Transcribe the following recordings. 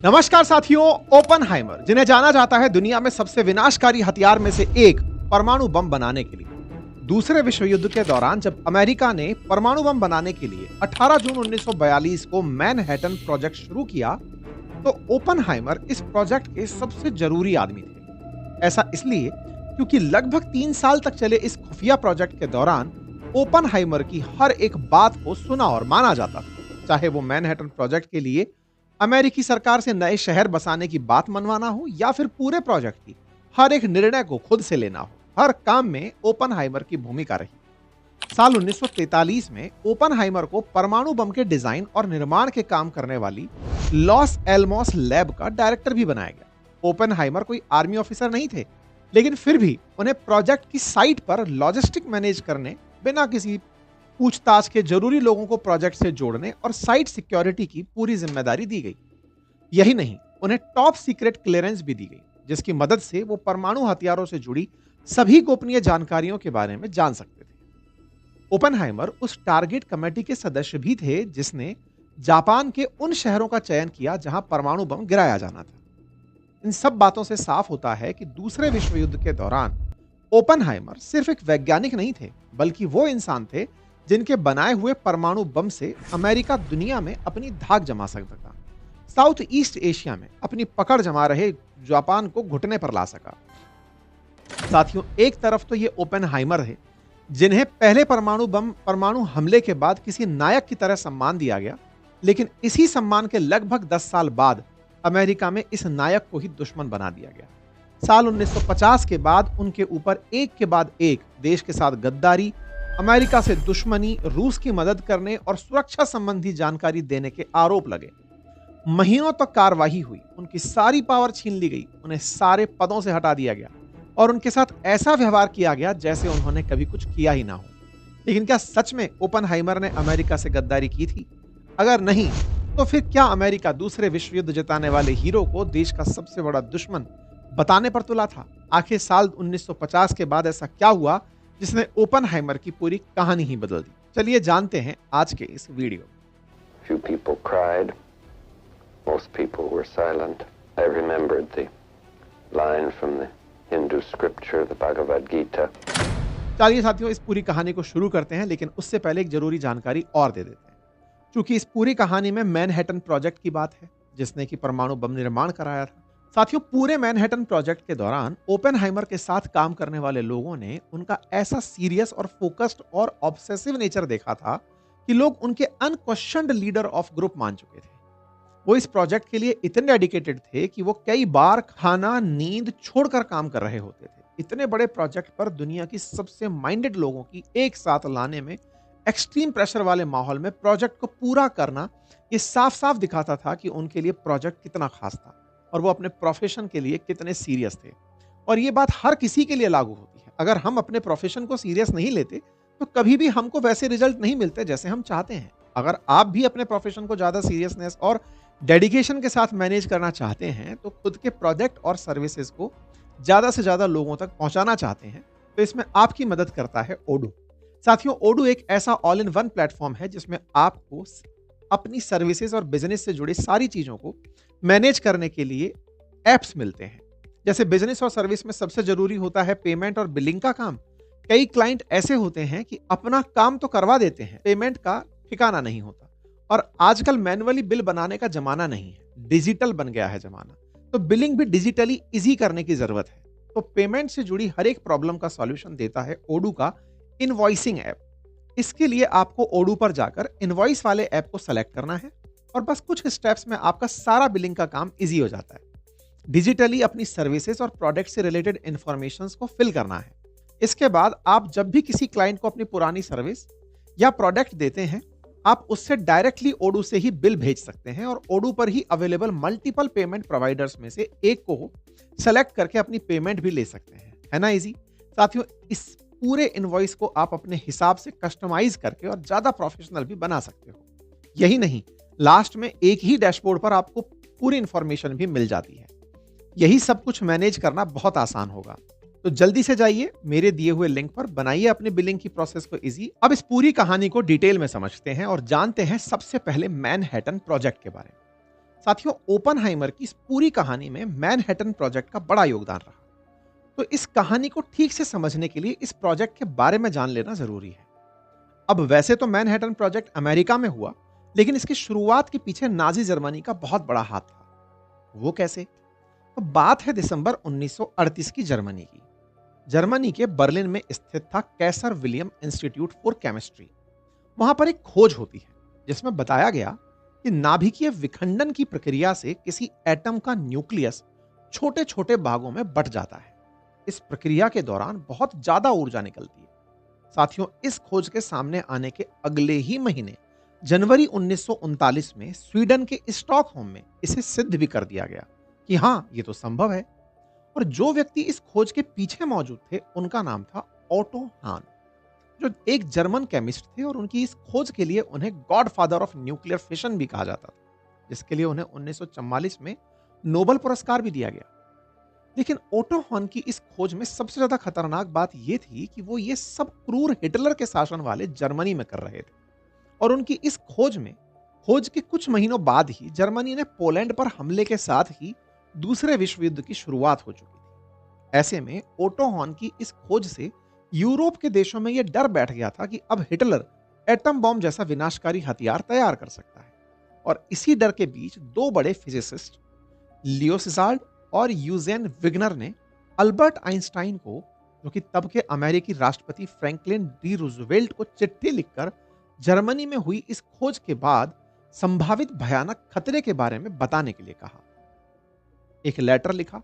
नमस्कार साथियों। ओपनहाइमर, जिन्हें जाना जाता है दुनिया में सबसे विनाशकारी हथियार में से एक, परमाणु बम बनाने के लिए। दूसरे विश्व युद्ध के दौरान जब अमेरिका ने परमाणु बम बनाने के लिए 18 जून 1942 को मैनहट्टन प्रोजेक्ट शुरू किया, तो ओपनहाइमर इस प्रोजेक्ट के सबसे जरूरी आदमी थे। ऐसा इसलिए क्योंकि लगभग 3 साल तक चले इस खुफिया प्रोजेक्ट के दौरान ओपनहाइमर की हर एक बात को सुना और माना जाता था, चाहे वो मैनहट्टन प्रोजेक्ट के लिए अमेरिकी सरकार से नए शहर बसाने की बात मनवाना हो या फिर पूरे प्रोजेक्ट की हर एक निर्णय को खुद से लेना हो। हर काम में ओपनहाइमर की भूमिका रही। साल 1943 में ओपनहाइमर को परमाणु बम के डिजाइन और निर्माण के काम करने वाली लॉस एलमोस लैब का डायरेक्टर भी बनाया गया। ओपनहाइमर कोई आर्मी ऑफिसर नहीं थे, लेकिन फिर भी उन्हें प्रोजेक्ट की साइट पर लॉजिस्टिक मैनेज करने, बिना किसी पूछताछ के जरूरी लोगों को प्रोजेक्ट से जोड़ने और साइट सिक्योरिटी की पूरी जिम्मेदारी दी गई। यही नहीं, उन्हें टॉप सीक्रेट क्लियरेंस भी दी गई, जिसकी मदद से वो परमाणु हथियारों से जुड़ी सभी गोपनीय जानकारियों के बारे में जान सकते थे। ओपनहाइमर उस टारगेट कमेटी के सदस्य भी थे जिसने जापान के उन शहरों का चयन किया जहां परमाणु बम गिराया जाना था। इन सब बातों से साफ होता है कि दूसरे विश्व युद्ध के दौरान ओपनहाइमर सिर्फ एक वैज्ञानिक नहीं थे, बल्कि वो इंसान थे जिनके बनाए हुए परमाणु बम से अमेरिका दुनिया में अपनी धाक जमा सकता था, साउथ ईस्ट एशिया में अपनी पकड़ जमा रहे जापान को घुटने पर ला सका। साथियों, एक तरफ तो ये ओपनहाइमर है जिन्हें पहले परमाणु हमले के बाद किसी नायक की तरह सम्मान दिया गया, लेकिन इसी सम्मान के लगभग 10 साल बाद अमेरिका में इस नायक को ही दुश्मन बना दिया गया। साल 1950 के बाद उनके ऊपर एक के बाद एक देश के साथ गद्दारी, अमेरिका से दुश्मनी, रूस की मदद करने और सुरक्षा संबंधी जानकारी देने के आरोप लगे। महीनों तक कार्रवाई हुई, उनकी सारी पावर छीन ली गई, उन्हें सारे पदों से हटा दिया गया और उनके साथ ऐसा व्यवहार किया गया जैसे उन्होंने कभी कुछ किया ही ना हो। लेकिन क्या सच में ओपनहाइमर ने अमेरिका से गद्दारी की थी? अगर नहीं, तो फिर क्या अमेरिका दूसरे विश्व युद्ध जिताने वाले हीरो को देश का सबसे बड़ा दुश्मन बताने पर तुला था? आखिर साल 1950 के बाद ऐसा क्या हुआ जिसने ओपनहाइमर की पूरी कहानी ही बदल दी? चलिए जानते हैं आज के इस वीडियो में। Few people cried. Most people were silent. I remembered the line from the Hindu scripture, the Bhagavad Gita. चलिए साथियों, इस पूरी कहानी को शुरू करते हैं, लेकिन उससे पहले एक जरूरी जानकारी और दे देते हैं। क्योंकि इस पूरी कहानी में मैनहट्टन प्रोजेक्ट की बात है, जिसने कि परमाणु बम निर्माण कराया था। साथियों, पूरे मैनहट्टन प्रोजेक्ट के दौरान ओपनहाइमर के साथ काम करने वाले लोगों ने उनका ऐसा सीरियस और फोकस्ड और ऑब्सेसिव नेचर देखा था कि लोग उनके अनक्वेश्चन्ड लीडर ऑफ ग्रुप मान चुके थे। वो इस प्रोजेक्ट के लिए इतने डेडिकेटेड थे कि वो कई बार खाना, नींद छोड़कर काम कर रहे होते थे। इतने बड़े प्रोजेक्ट पर दुनिया की सबसे माइंडेड लोगों की एक साथ लाने में एक्सट्रीम प्रेशर वाले माहौल में प्रोजेक्ट को पूरा करना, ये साफ साफ दिखाता था कि उनके लिए प्रोजेक्ट कितना खास था और वो अपने प्रोफेशन के लिए कितने सीरियस थे। और ये बात हर किसी के लिए लागू होती है। अगर हम अपने प्रोफेशन को सीरियस नहीं लेते तो कभी भी हमको वैसे रिजल्ट नहीं मिलते जैसे हम चाहते हैं। अगर आप भी अपने प्रोफेशन को ज्यादा सीरियसनेस और डेडिकेशन के साथ मैनेज करना चाहते हैं, तो खुद के प्रोडक्ट और सर्विसेज को ज्यादा से ज्यादा लोगों तक पहुंचाना चाहते हैं, तो इसमें आपकी मदद करता है ओडू। साथियों, ओडू एक ऐसा ऑल इन वन प्लेटफॉर्म है जिसमें आपको अपनी सर्विसेज और बिजनेस से जुड़ी सारी चीजों को मैनेज करने के लिए एप्स मिलते हैं। जैसे बिजनेस और सर्विस में सबसे जरूरी होता है पेमेंट और बिलिंग का काम। कई क्लाइंट ऐसे होते हैं कि अपना काम तो करवा देते हैं, पेमेंट का ठिकाना नहीं होता। और आजकल मैन्युअली बिल बनाने का जमाना नहीं है, डिजिटल बन गया है जमाना, तो बिलिंग भी डिजिटली इजी करने की जरूरत है। तो पेमेंट से जुड़ी हर एक प्रॉब्लम का सॉल्यूशन देता है ओडू का इनवॉइसिंग ऐप। इसके लिए आपको ओडू पर जाकर इनवॉइस वाले ऐप को सेलेक्ट करना है और बस कुछ स्टेप्स में आपका सारा बिलिंग का काम इजी हो जाता है। डिजिटली अपनी सर्विसेज और प्रोडक्ट से रिलेटेड इंफॉर्मेशंस को फिल करना है। इसके बाद आप जब भी किसी क्लाइंट को अपनी पुरानी सर्विस या प्रोडक्ट देते हैं, आप उससे डायरेक्टली ओडू से ही बिल भेज सकते हैं और ओडू पर ही अवेलेबल मल्टीपल पेमेंट प्रोवाइडर्स में से एक को सेलेक्ट करके अपनी पेमेंट भी ले सकते हैं। है ना इजी? साथियों, इस पूरे इनवॉइस को आप अपने हिसाब से कस्टमाइज करके और ज्यादा प्रोफेशनल भी बना सकते हो। यही नहीं, लास्ट में एक ही डैशबोर्ड पर आपको पूरी इंफॉर्मेशन भी मिल जाती है। यही सब कुछ मैनेज करना बहुत आसान होगा। तो जल्दी से जाइए मेरे दिए हुए लिंक पर, बनाइए अपनी बिलिंग की प्रोसेस को इजी। अब इस पूरी कहानी को डिटेल में समझते हैं और जानते हैं सबसे पहले मैनहट्टन प्रोजेक्ट के बारे में। साथियों, ओपनहाइमर की इस पूरी कहानी में मैनहट्टन प्रोजेक्ट का बड़ा योगदान रहा। तो इस कहानी को ठीक से समझने के लिए इस प्रोजेक्ट के बारे में जान लेना जरूरी है। अब वैसे तो मैनहट्टन प्रोजेक्ट अमेरिका में हुआ, लेकिन इसकी शुरुआत के पीछे नाजी जर्मनी का बहुत बड़ा हाथ था। वो कैसे? तो बात है दिसंबर 1938 की जर्मनी की। जर्मनी के बर्लिन में स्थित था कैसर विलियम इंस्टीट्यूट फॉर केमिस्ट्री। वहां पर एक खोज होती है जिसमें बताया गया कि नाभिकीय विखंडन की प्रक्रिया से किसी एटम का न्यूक्लियस छोटे छोटे भागों में बट जाता है। इस प्रक्रिया के दौरान बहुत ज्यादा ऊर्जा निकलती है। साथियों, इस खोज के सामने आने के अगले ही महीने जनवरी 1939 में स्वीडन के स्टॉकहोम में इसे सिद्ध भी कर दिया गया कि हां, ये तो संभव है। और जो व्यक्ति इस खोज के पीछे मौजूद थे उनका नाम था ओटो हान, जो एक जर्मन केमिस्ट थे, और उनकी इस खोज के लिए उन्हें गॉडफादर ऑफ न्यूक्लियर फिशन भी कहा जाता था, जिसके लिए उन्हें 1944 में नोबेल पुरस्कार भी दिया गया। लेकिन ओटो हॉन की इस खोज में सबसे ज्यादा खतरनाक बात यह थी कि वो ये सब क्रूर हिटलर के शासन वाले जर्मनी में कर रहे थे। और उनकी इस खोज के कुछ महीनों बाद ही जर्मनी ने पोलैंड पर हमले के साथ ही दूसरे विश्व युद्ध की शुरुआत हो चुकी थी। ऐसे में ओटो हॉन की इस खोज से यूरोप के देशों में यह डर बैठ गया था कि अब हिटलर एटम बॉम्ब जैसा विनाशकारी हथियार तैयार कर सकता है। और इसी डर के बीच दो बड़े फिजिसिस्ट लियो सिजार्ड और यूजेन विग्नर ने अल्बर्ट आइंस्टाइन को, जो कि तब के अमेरिकी राष्ट्रपति फ्रैंकलिन डी रूजवेल्ट को चिट्ठी लिखकर जर्मनी में हुई इस खोज के बाद संभावित भयानक खतरे के बारे में बताने के लिए कहा। एक लेटर लिखा।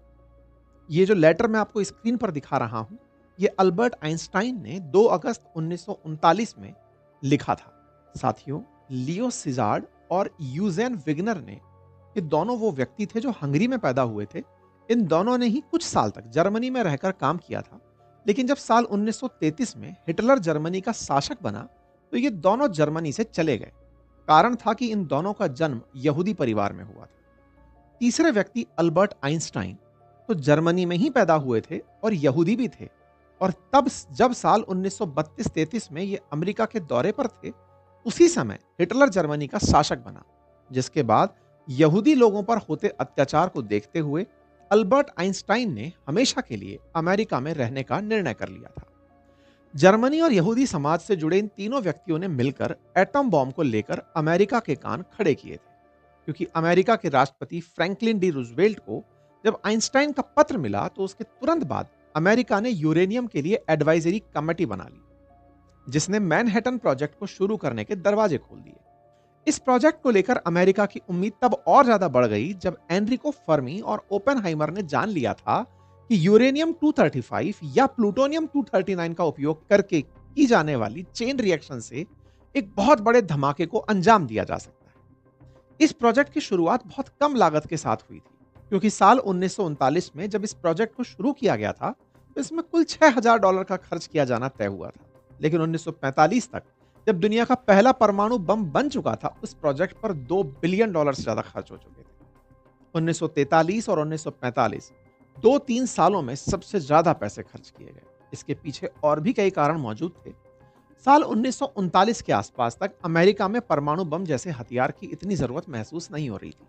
ये जो लेटर मैं आपको स्क्रीन पर दिखा रहा हूं, ये अल्बर्ट आइंस्टाइन ने 2 अगस्त 1939 में लिखा था। साथियों, लियो सिजार्ड और यूजेन विग्नर ने, ये दोनों वो व्यक्ति थे जो हंगरी में पैदा हुए थे। इन दोनों ने ही कुछ साल तक जर्मनी में रहकर काम किया था। लेकिन जब साल 1933 में हिटलर जर्मनी का शासक बना तो ये दोनों जर्मनी से चले गए। कारण था कि इन दोनों का जन्म यहूदी परिवार में हुआ था। तीसरे व्यक्ति अल्बर्ट आइंस्टाइन तो जर्मनी में ही पैदा हुए थे और यहूदी भी थे। और तब जब साल 1932-33 में ये अमेरिका के दौरे पर थे, उसी समय हिटलर जर्मनी का शासक बना, जिसके बाद यहूदी लोगों पर होते अत्याचार को देखते हुए अल्बर्ट आइंस्टाइन ने हमेशा के लिए अमेरिका में रहने का निर्णय कर लिया था। जर्मनी और यहूदी समाज से जुड़े इन तीनों व्यक्तियों ने मिलकर एटम बॉम्ब को लेकर अमेरिका के कान खड़े किए थे, क्योंकि अमेरिका के राष्ट्रपति फ्रैंकलिन डी रूजवेल्ट को जब आइंस्टाइन का पत्र मिला तो उसके तुरंत बाद अमेरिका ने यूरेनियम के लिए एडवाइजरी कमेटी बना ली, जिसने मैनहट्टन प्रोजेक्ट को शुरू करने के दरवाजे खोल दिए। इस प्रोजेक्ट को लेकर अमेरिका की उम्मीद तब और ज्यादा बढ़ गई जब एनरिको फर्मी और ओपेनहाइमर ने जान लिया था कि यूरेनियम 235 या प्लूटोनियम 239 का उपयोग करके की जाने वाली चेन रिएक्शन से एक बहुत बड़े धमाके को अंजाम दिया जा सकता है। इस प्रोजेक्ट की शुरुआत बहुत कम लागत के साथ हुई थी, क्योंकि साल 1939 में जब इस प्रोजेक्ट को शुरू किया गया था तो इसमें कुल $6000 का खर्च किया जाना तय हुआ था। लेकिन 1945 तक, जब दुनिया का पहला परमाणु बम बन चुका था, उस प्रोजेक्ट पर $2 बिलियन से ज्यादा खर्च हो चुके थे। 1943 और 1945 2-3 सालों में सबसे ज्यादा पैसे खर्च किए गए। इसके पीछे और भी कई कारण मौजूद थे। साल 1939 के आसपास तक अमेरिका में परमाणु बम जैसे हथियार की इतनी जरूरत महसूस नहीं हो रही थी,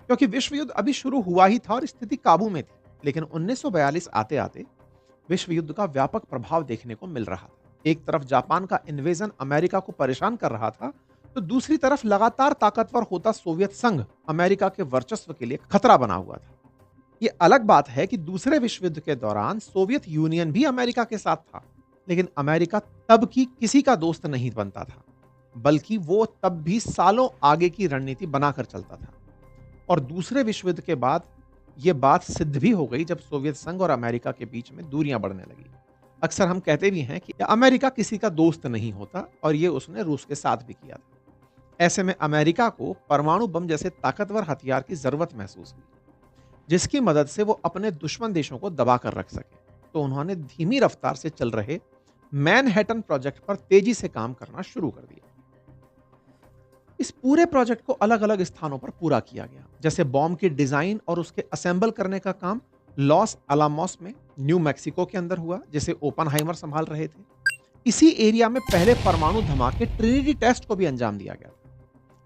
क्योंकि विश्व युद्ध अभी शुरू हुआ ही था और स्थिति काबू में थी। लेकिन 1942 आते आते विश्व युद्ध का व्यापक प्रभाव देखने को मिल रहा था। एक तरफ जापान का इन्वेजन अमेरिका को परेशान कर रहा था, तो दूसरी तरफ लगातार ताकतवर होता सोवियत संघ अमेरिका के वर्चस्व के लिए खतरा बना हुआ था। ये अलग बात है कि दूसरे विश्व युद्ध के दौरान सोवियत यूनियन भी अमेरिका के साथ था, लेकिन अमेरिका तब की किसी का दोस्त नहीं बनता था, बल्कि वो तब भी सालों आगे की रणनीति बनाकर चलता था। और दूसरे विश्व युद्ध के बाद यह बात सिद्ध भी हो गई जब सोवियत संघ और अमेरिका के बीच में दूरियां बढ़ने लगी। अक्सर हम कहते भी हैं कि अमेरिका किसी का दोस्त नहीं होता, और ये उसने रूस के साथ भी किया था। ऐसे में अमेरिका को परमाणु बम जैसे ताकतवर हथियार की जरूरत महसूस हुई, जिसकी मदद से वो अपने दुश्मन देशों को दबा कर रख सके। तो उन्होंने धीमी रफ्तार से चल रहे मैनहट्टन प्रोजेक्ट पर तेजी से काम करना शुरू कर दिया। इस पूरे प्रोजेक्ट को अलग अलग स्थानों पर पूरा किया गया, जैसे बॉम्ब की डिजाइन और उसके असेंबल करने का काम लॉस अलामोस में न्यू मैक्सिको के अंदर हुआ, जिसे ओपनहाइमर संभाल रहे थे। इसी एरिया में पहले परमाणु धमाके ट्रिनिटी टेस्ट को भी अंजाम दिया गया था।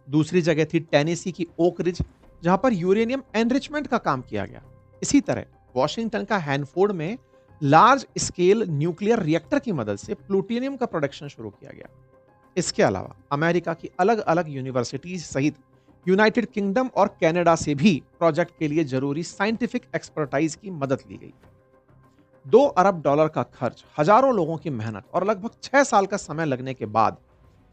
दूसरी जगह थी टेनेसी की ओक रिज, जहां पर यूरेनियम एनरिचमेंट का काम किया गया। इसी तरह वॉशिंगटन का हैनफोर्ड में लार्ज स्केल न्यूक्लियर रिएक्टर की मदद से प्लूटोनियम का प्रोडक्शन शुरू किया गया। इसके अलावा अमेरिका की अलग अलग यूनिवर्सिटीज सहित यूनाइटेड किंगडम और कनाडा से भी प्रोजेक्ट के लिए जरूरी साइंटिफिक एक्सपर्टाइज की मदद ली गई। $2 अरब का खर्च, हजारों लोगों की मेहनत और लगभग 6 साल का समय लगने के बाद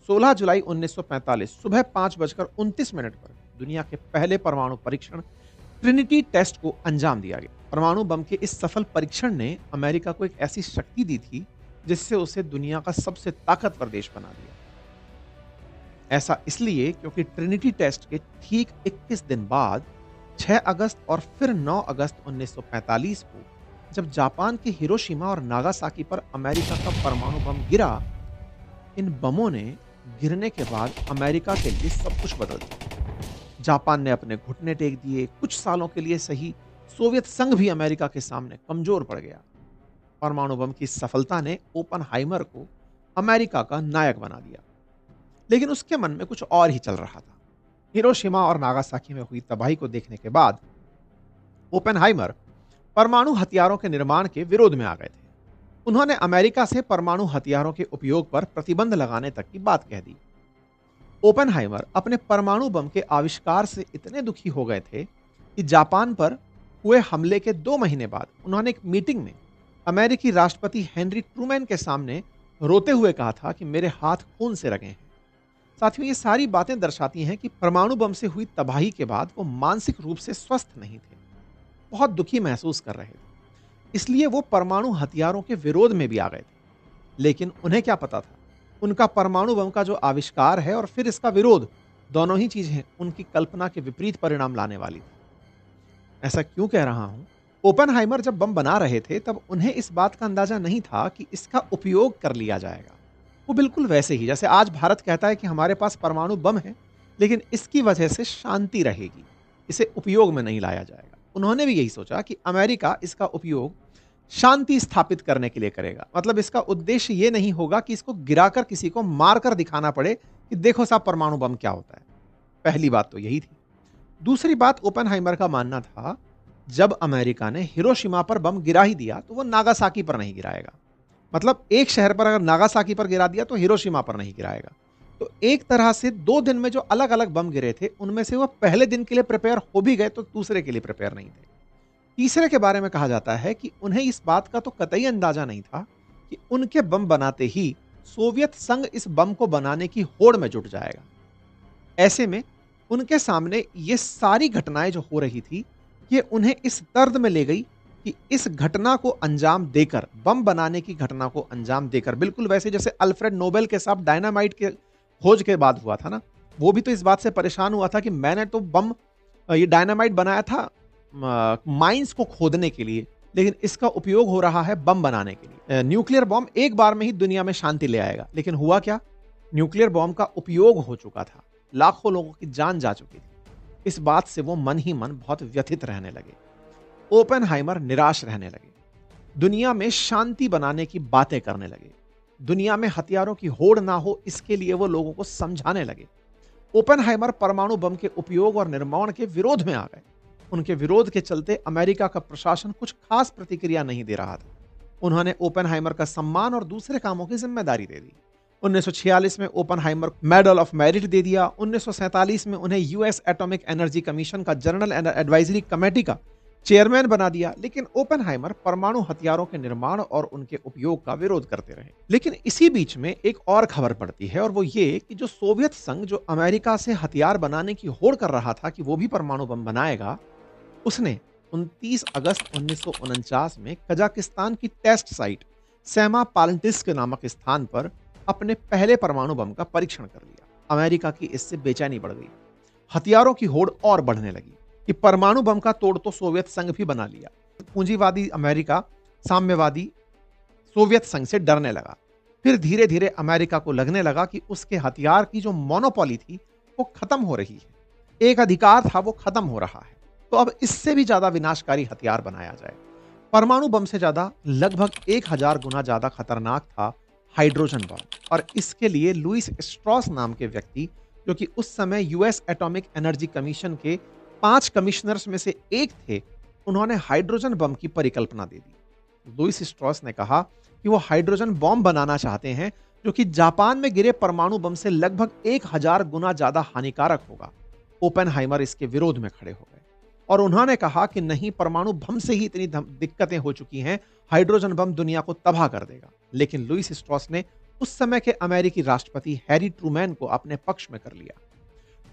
16 जुलाई 1945 सुबह 5:29 पर दुनिया के पहले परमाणु परीक्षण ट्रिनिटी टेस्ट को अंजाम दिया गया। परमाणु बम के इस सफल परीक्षण ने अमेरिका को एक ऐसी शक्ति दी थी जिससे उसे दुनिया का सबसे ताकतवर देश बना दिया। ऐसा इसलिए क्योंकि ट्रिनिटी टेस्ट के ठीक 21 दिन बाद 6 अगस्त और फिर 9 अगस्त 1945 को जब जापान के हिरोशिमा और नागासाकी पर अमेरिका का परमाणु बम गिरा, इन बमों ने गिरने के बाद अमेरिका के लिए सब कुछ बदल दिया। जापान ने अपने घुटने टेक दिए। कुछ सालों के लिए सही, सोवियत संघ भी अमेरिका के सामने कमजोर पड़ गया। परमाणु बम की सफलता ने ओपनहाइमर को अमेरिका का नायक बना दिया, लेकिन उसके मन में कुछ और ही चल रहा था। हिरोशिमा और नागासाकी में हुई तबाही को देखने के बाद ओपनहाइमर परमाणु हथियारों के निर्माण के विरोध में आ गए थे। उन्होंने अमेरिका से परमाणु हथियारों के उपयोग पर प्रतिबंध लगाने तक की बात कह दी। ओपनहाइमर अपने परमाणु बम के आविष्कार से इतने दुखी हो गए थे कि जापान पर हुए हमले के 2 महीने बाद उन्होंने एक मीटिंग में अमेरिकी राष्ट्रपति हेनरी ट्रूमैन के सामने रोते हुए कहा था कि मेरे हाथ खून से रंगे हैं। साथियों, ये सारी बातें दर्शाती हैं कि परमाणु बम से हुई तबाही के बाद वो मानसिक रूप से स्वस्थ नहीं थे, बहुत दुखी महसूस कर रहे थे। इसलिए वो परमाणु हथियारों के विरोध में भी आ गए थे। लेकिन उन्हें क्या पता था, उनका परमाणु बम का जो आविष्कार है और फिर इसका विरोध, दोनों ही चीजें उनकी कल्पना के विपरीत परिणाम लाने वाली थी। ऐसा क्यों कह रहा हूं? ओपनहाइमर जब बम बना रहे थे तब उन्हें इस बात का अंदाजा नहीं था कि इसका उपयोग कर लिया जाएगा। वो बिल्कुल वैसे ही जैसे आज भारत कहता है कि हमारे पास परमाणु बम है, लेकिन इसकी वजह से शांति रहेगी, इसे उपयोग में नहीं लाया जाएगा। उन्होंने भी यही सोचा कि अमेरिका इसका उपयोग शांति स्थापित करने के लिए करेगा। मतलब इसका उद्देश्य ये नहीं होगा कि इसको गिराकर किसी को मारकर दिखाना पड़े कि देखो साहब परमाणु बम क्या होता है। पहली बात तो यही थी। दूसरी बात, ओपनहाइमर का मानना था जब अमेरिका ने हिरोशिमा पर बम गिरा ही दिया तो वो नागासाकी पर नहीं गिराएगा। मतलब एक शहर पर अगर नागासाकी पर गिरा दिया तो हिरोशिमा पर नहीं गिराएगा। तो एक तरह से 2 दिन में जो अलग अलग बम गिरे थे उनमें से वो पहले दिन के लिए प्रिपेयर हो भी गए तो दूसरे के लिए प्रिपेयर नहीं थे। तीसरे के बारे में कहा जाता है कि उन्हें इस बात का तो कतई अंदाजा नहीं था कि उनके बम बनाते ही सोवियत संघ इस बम को बनाने की होड़ में जुट जाएगा। ऐसे में उनके सामने ये सारी घटनाएं जो हो रही थी, ये उन्हें इस दर्द में ले गई कि इस घटना को अंजाम देकर, बम बनाने की घटना को अंजाम देकर, बिल्कुल वैसे जैसे अल्फ्रेड नोबेल के साथ डायनामाइट के खोज के बाद हुआ था ना, वो भी तो इस बात से परेशान हुआ था कि मैंने तो बम, ये डायनामाइट बनाया था माइंस को खोदने के लिए, लेकिन इसका उपयोग हो रहा है बम बनाने के लिए। न्यूक्लियर बॉम्ब एक बार में ही दुनिया में शांति ले आएगा, लेकिन हुआ क्या? न्यूक्लियर बॉम्ब का उपयोग हो चुका था, लाखों लोगों की जान जा चुकी थी। इस बात से वो मन ही मन बहुत व्यथित रहने लगे। ओपनहाइमर निराश रहने लगे, दुनिया में शांति बनाने की बातें करने लगे, दुनिया में हथियारों की होड़ ना हो इसके लिए वो लोगों को समझाने लगे। ओपनहाइमर परमाणु बम के उपयोग और निर्माण के विरोध में आ गए। उनके विरोध के चलते अमेरिका का प्रशासन कुछ खास प्रतिक्रिया नहीं दे रहा था। उन्होंने ओपनहाइमर का सम्मान और दूसरे कामों की जिम्मेदारी दे दी। 1946 में ओपनहाइमर मेडल ऑफ मेरिट दे दिया। 1947 में उन्हें यूएस एटॉमिक एनर्जी कमीशन का जनरल एडवाइजरी कमेटी का चेयरमैन बना दिया। लेकिन ओपनहाइमर परमाणु हथियारों के निर्माण और उनके उपयोग का विरोध करते रहे। लेकिन इसी बीच में एक और खबर पड़ती है, और वो ये कि जो सोवियत संघ जो अमेरिका से हथियार बनाने की होड़ कर रहा था कि वो भी परमाणु बम बनाएगा, उसने 29 अगस्त 1949 में कजाकिस्तान की टेस्ट साइट सेमा पालंटिस्क नामक स्थान पर अपने पहले परमाणु बम का परीक्षण कर लिया। अमेरिका की इससे बेचैनी बढ़ गई। हथियारों की होड़ और बढ़ने लगी कि परमाणु बम का तोड़ तो सोवियत संघ भी बना लिया। पूंजीवादी अमेरिका साम्यवादी सोवियत संघ से डरने लगा। फिर धीरे धीरे अमेरिका को लगने लगा कि उसके हथियार की जो मोनोपोली थी वो खत्म हो रही है, एक अधिकार था वो खत्म हो रहा है। तो अब इससे भी ज्यादा विनाशकारी हथियार बनाया जाए। परमाणु बम से ज्यादा, लगभग 1000 गुना ज्यादा खतरनाक था हाइड्रोजन बम, और इसके लिए लुइस स्ट्रॉस नाम के व्यक्ति, जो कि उस समय यूएस एटॉमिक एनर्जी कमीशन के 5 कमिश्नर्स में से एक थे, उन्होंने हाइड्रोजन बम की परिकल्पना दे दी। लुईस स्ट्रॉस ने कहा कि वो हाइड्रोजन बम बनाना चाहते हैं जो कि जापान में गिरे परमाणु बम से लगभग 1000 गुना ज्यादा हानिकारक होगा। ओपेनहाइमर इसके विरोध में खड़े हो गए और उन्होंने कहा कि नहीं, परमाणु बम से ही इतनी दिक्कतें हो चुकी हैं, हाइड्रोजन बम दुनिया को तबाह कर देगा। लेकिन लुईस स्ट्रॉस ने उस समय के अमेरिकी राष्ट्रपति हैरी ट्रूमैन को अपने पक्ष में कर लिया।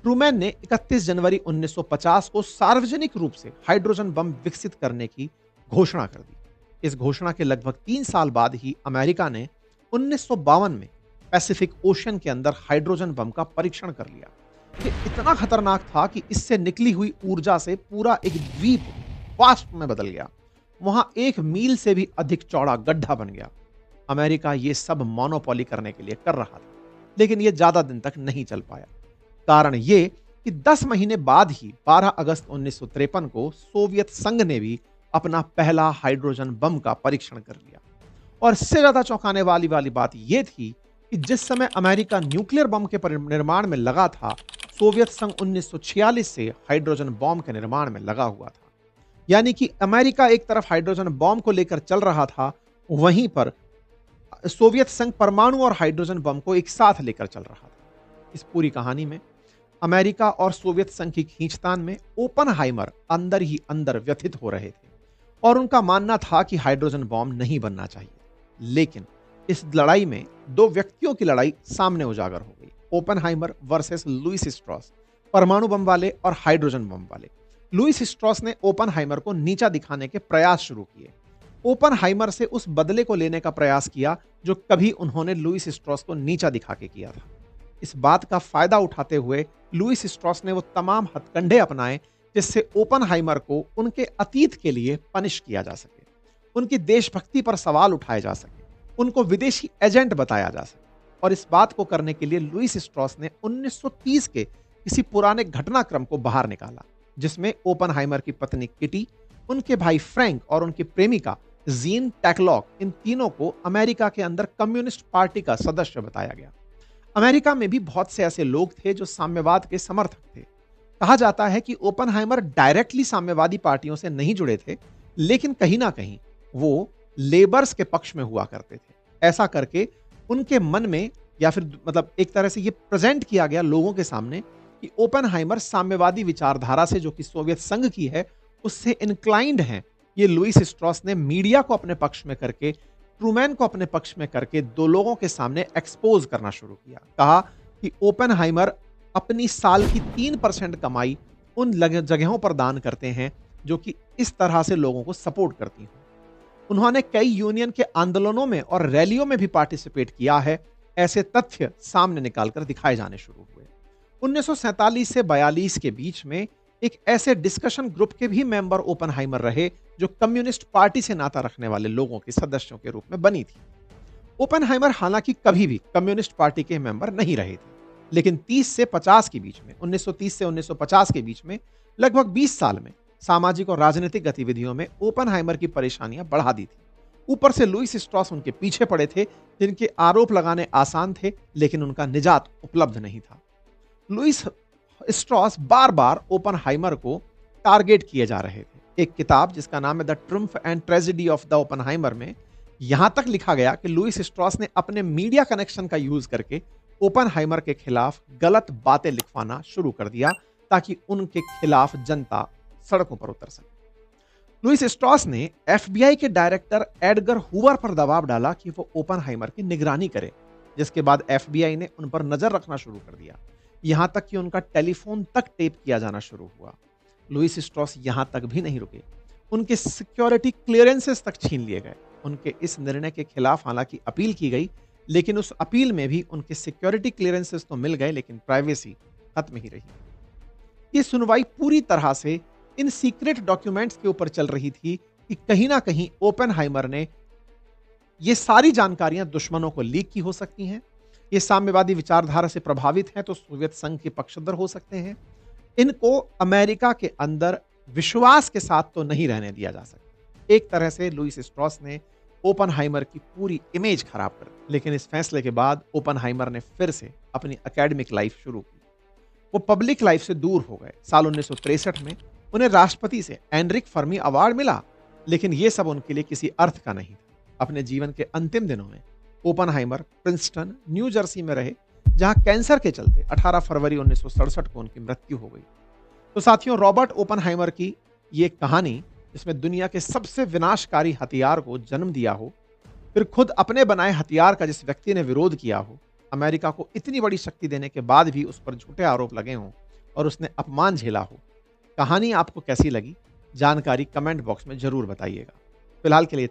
ट्रूमैन ने 31 जनवरी 1950 को सार्वजनिक रूप से हाइड्रोजन बम विकसित करने की घोषणा कर दी। इस घोषणा के लगभग 3 साल बाद ही अमेरिका ने 1952 में पैसिफिक ओशन के अंदर हाइड्रोजन बम का परीक्षण कर लिया। ये इतना खतरनाक था कि इससे निकली हुई ऊर्जा से पूरा एक द्वीप वाष्प में बदल गया। वहां 1 मील से भी अधिक चौड़ा गड्ढा बन गया। अमेरिका ये सब मोनोपोली करने के लिए कर रहा था, लेकिन ये ज्यादा दिन तक नहीं चल पाया। कारण ये कि 10 महीने बाद ही 12 अगस्त 1953 को सोवियत संघ ने भी अपना पहला हाइड्रोजन बम का परीक्षण कर लिया। और इससे ज्यादा चौंकाने वाली बात यह थी कि जिस समय अमेरिका न्यूक्लियर बम के निर्माण में लगा था, सोवियत संघ 1946 से हाइड्रोजन बम के निर्माण में लगा हुआ था। यानी कि अमेरिका एक तरफ हाइड्रोजन बम को लेकर चल रहा था, वहीं पर सोवियत संघ परमाणु और हाइड्रोजन बम को एक साथ लेकर चल रहा था। इस पूरी कहानी में अमेरिका और सोवियत संघ की खींचतान में ओपेनहाइमर अंदर ही अंदर व्यथित हो रहे थे और उनका मानना था कि हाइड्रोजन बम नहीं बनना चाहिए। लेकिन इस लड़ाई में 2 व्यक्तियों की लड़ाई सामने उजागर हो गई, ओपेनहाइमर वर्सेस लुईस स्ट्रॉस, परमाणु बम वाले और हाइड्रोजन बम वाले। लुईस स्ट्रॉस ने ओपेनहाइमर को नीचा दिखाने के प्रयास शुरू किए। ओपेनहाइमर से उस बदले को लेने का प्रयास किया जो कभी उन्होंने लुईस स्ट्रॉस को नीचा दिखा के किया था। इस बात का फायदा उठाते हुए लुईस स्ट्रॉस ने वो तमाम हथकंडे अपनाए जिससे ओपेनहाइमर को उनके अतीत के लिए पनिश किया जा सके, उनकी देशभक्ति पर सवाल उठाए जा सके, उनको विदेशी एजेंट बताया जा सके। और इस बात को करने के लिए लुईस स्ट्रॉस ने 1930 के किसी पुराने घटनाक्रम को बाहर निकाला, जिसमें ओपेनहाइमर की पत्नी किटी, उनके भाई फ्रैंक और उनकी प्रेमिका जीन टैकलॉक, इन तीनों को अमेरिका के अंदर कम्युनिस्ट पार्टी का सदस्य बताया गया। अमेरिका में भी बहुत से ऐसे लोग थे जो साम्यवाद के समर्थक थे। कहा जाता है कि ओपेनहाइमर डायरेक्टली साम्यवादी पार्टियों से नहीं जुड़े थे, लेकिन कहीं ना कहीं वो लेबर्स के पक्ष में हुआ करते थे। ऐसा करके उनके मन में, या फिर मतलब एक तरह से ये प्रेजेंट किया गया लोगों के सामने कि ओपेनहाइमर साम्यवादी विचारधारा से, जो कि सोवियत संघ की है, उससे इंक्लाइंड हैं। ये लुईस स्ट्रॉस ने मीडिया को अपने पक्ष में करके, ट्रूमैन को अपने पक्ष में करके 2 लोगों के सामने एक्सपोज करना शुरू किया। कहा कि ओपेनहाइमर अपनी साल की 3% कमाई उन जगहों पर दान करते हैं जो कि इस तरह से लोगों को सपोर्ट करती हैं। उन्होंने कई यूनियन के आंदोलनों में और रैलियों में भी पार्टिसिपेट किया है। ऐसे तथ्य सामने निकालकर दिखाए जाने शुरू हुए। 1947 से 42 के बीच में एक ऐसे डिस्कशन ग्रुप के भी मेंबर ओपेनहाइमर रहे जो कम्युनिस्ट पार्टी से नाता रखने वाले लोगों के सदस्यों के रूप में बनी थी। ओपेनहाइमर हालांकि कभी भी कम्युनिस्ट पार्टी के मेंबर नहीं रहे थे, लेकिन 30 से 50 के बीच में, 1930 से 1950 के बीच में लगभग 20 साल में सामाजिक और राजनीतिक गतिविधियों में ओपेनहाइमर की परेशानियां बढ़ा दी थी। ऊपर से लुईस स्ट्रॉस उनके पीछे पड़े थे, जिनके आरोप लगाने आसान थे, लेकिन उनका निजात उपलब्ध नहीं था। लुईस स्ट्रॉस बार बार ओपेनहाइमर को टारगेट किए जा रहे थे। एक किताब जिसका नाम है the triumph and tragedy of the Oppenheimer में यहां तक लिखा गया कि लुईस स्ट्रॉस ने अपने मीडिया कनेक्शन का यूज करके ओपेनहाइमर के खिलाफ गलत बातें लिखवाना शुरू कर दिया ताकि उनके खिलाफ जनता सड़कों पर उतर सके। लुईस स्ट्रॉस ने एफबीआई के डायरेक्टर एडगर हूवर पर दबाव डाला कि वो ओपेनहाइमर की निगरानी करे, जिसके बाद एफबीआई ने उन पर नजर रखना शुरू कर दिया। यहां तक कि उनका टेलीफोन तक टेप किया जाना शुरू हुआ। लुईस स्ट्रॉस यहां तक भी नहीं रुके, उनके सिक्योरिटी क्लियरेंसेस तक छीन लिए गए। उनके इस निर्णय के खिलाफ हालांकि अपील की गई, लेकिन उस अपील में भी उनके सिक्योरिटी क्लियरेंसेस तो मिल गए, लेकिन प्राइवेसी खत्म ही रही। ये सुनवाई पूरी तरह से इन सीक्रेट डॉक्यूमेंट्स के ऊपर चल रही थी कि कहीं ना कहीं ओपेनहाइमर ने ये सारी जानकारियां दुश्मनों को लीक की हो सकती हैं, ये साम्यवादी विचारधारा से प्रभावित हैं तो सोवियत संघ के पक्षधर हो सकते हैं, इनको अमेरिका के अंदर विश्वास के साथ तो नहीं रहने दिया जा सकता। एक तरह से लुईस स्ट्रॉस ने ओपेनहाइमर की पूरी इमेज खराब कर दी। लेकिन इस फैसले के बाद ओपेनहाइमर ने फिर से अपनी एकेडमिक लाइफ शुरू की। वो पब्लिक लाइफ से दूर हो गए। साल 1963 में उन्हें राष्ट्रपति से एनरिक फर्मी अवार्ड मिला, लेकिन ये सब उनके लिए किसी अर्थ का नहीं था। अपने जीवन के अंतिम दिनों में ओपनहाइमर प्रिंसटन, न्यू जर्सी में रहे, जहां कैंसर के चलते 18 फरवरी 1967 को उनकी मृत्यु हो गई। तो साथियों, रॉबर्ट ओपनहाइमर की ये कहानी, जिसमें दुनिया के सबसे विनाशकारी हथियार को जन्म दिया हो, फिर खुद अपने बनाए हथियार का जिस व्यक्ति ने विरोध किया हो, अमेरिका को इतनी बड़ी शक्ति देने के बाद भी उस पर झूठे आरोप लगे हों और उसने अपमान झेला हो, कहानी आपको कैसी लगी? जानकारी कमेंट बॉक्स में जरूर बताइएगा। फिलहाल के लिए